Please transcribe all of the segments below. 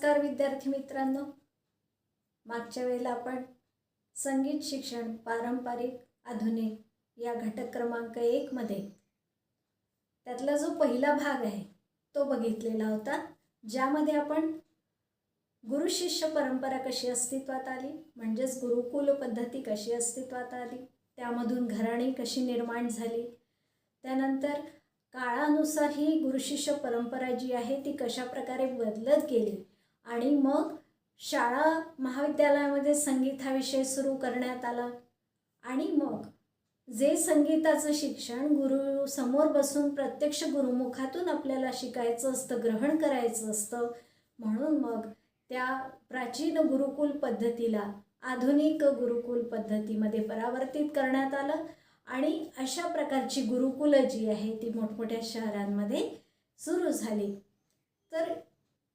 नमस्कार विद्यार्थी मित्रांनो, मागच्या वेळेला आपण संगीत शिक्षण पारंपरिक आधुनिक या घटक क्रमांक 1 मध्ये त्यातला जो पहिला भाग आहे तो बघितलेला होता, ज्यामध्ये आपण गुरु शिष्य परंपरा कशी अस्तित्वात आली, म्हणजेच गुरुकुल पद्धती कशी अस्तित्वात आली, त्यामधून घराणी कशी निर्माण झाली, त्यानंतर काळानुसार ही गुरुशिष्य परंपरा जी आहे ती कशा प्रकारे बदलत गेली आणि मग शाळा महाविद्यालयामध्ये संगीत हा विषय सुरू करण्यात आला आणि मग जे संगीताचं शिक्षण गुरु समोर बसून प्रत्यक्ष गुरुमुखातून आपल्याला शिकायचं असतं, ग्रहण करायचं असतं, म्हणून मग त्या प्राचीन गुरुकुल पद्धतीला आधुनिक गुरुकुल पद्धतीमध्ये परावर्तित करण्यात आलं आणि अशा प्रकारची गुरुकुलं जी आहे ती मोठमोठ्या शहरांमध्ये सुरू झाली. तर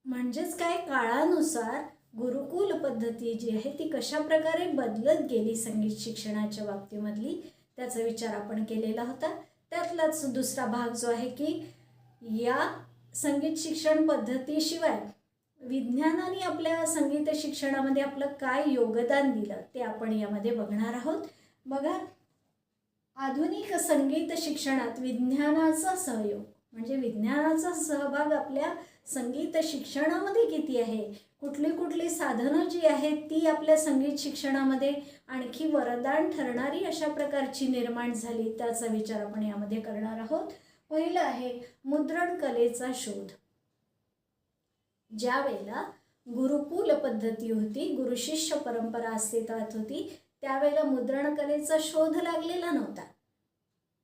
म्हणजेच काय, काळानुसार गुरुकुल पद्धती जी आहे ती कशा प्रकारे बदलत गेली संगीत शिक्षणाच्या बाबतीमधली त्याचा विचार आपण केलेला होता. त्यातलाच दुसरा भाग जो आहे की या संगीत शिक्षण पद्धतीशिवाय विज्ञानाने आपल्या संगीत शिक्षणामध्ये आपलं काय योगदान दिलं ते आपण यामध्ये बघणार आहोत. बघा, आधुनिक संगीत शिक्षणात विज्ञानाचा सहयोग म्हणजे विज्ञानाचा सहभाग आपल्या संगीत शिक्षणामध्ये किती आहे, कुठली कुठली साधनं जी आहेत ती आपल्या संगीत शिक्षणामध्ये आणखी वरदान ठरणारी अशा प्रकारची निर्माण झाली, त्याचा विचार आपण यामध्ये करणार आहोत. पहिलं आहे मुद्रण कलेचा शोध. ज्या वेळेला गुरुकुल पद्धती होती, गुरुशिष्य परंपरा अस्तित्वात होती, त्यावेळेला मुद्रण कलेचा शोध लागलेला नव्हता.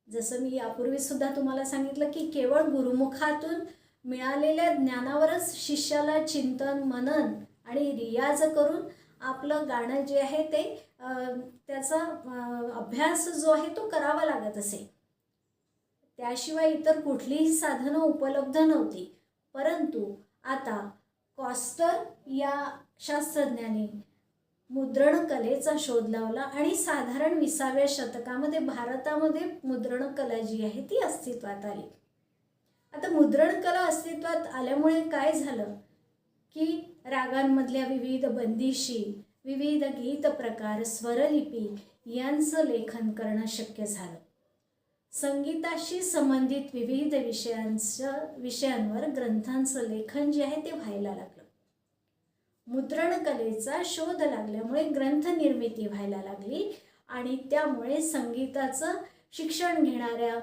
जसं मी यापूर्वी सुद्धा तुम्हाला सांगितलं की केवळ गुरुमुखातून मिळालेल्या ज्ञानावरच शिष्याला चिंतन मनन आणि रियाज करून आपलं गाणं जे आहे ते त्याचा अभ्यास जो आहे तो करावा लागत असे. त्याशिवाय इतर कुठलीही साधनं उपलब्ध नव्हती. परंतु आता कॉस्टर या शास्त्रज्ञाने मुद्रण कलेचा शोध लावला आणि साधारण 20व्या शतकामध्ये भारतामध्ये मुद्रण कला जी आहे ती अस्तित्वात आली. आता मुद्रण कला अस्तित्वात आल्यामुळे काय झालं की रागांमधल्या विविध बंदिशी, विविध गीत प्रकार, स्वरलिपी यांचं लेखन करणं शक्य झालं. संगीताशी संबंधित विविध विषयांवर ग्रंथांचं लेखन जे आहे ते व्हायला लागलं. मुद्रण कलेचा शोध लागल्यामुळे ग्रंथ निर्मिती व्हायला लागली आणि त्यामुळे संगीताचं शिक्षण घेणाऱ्या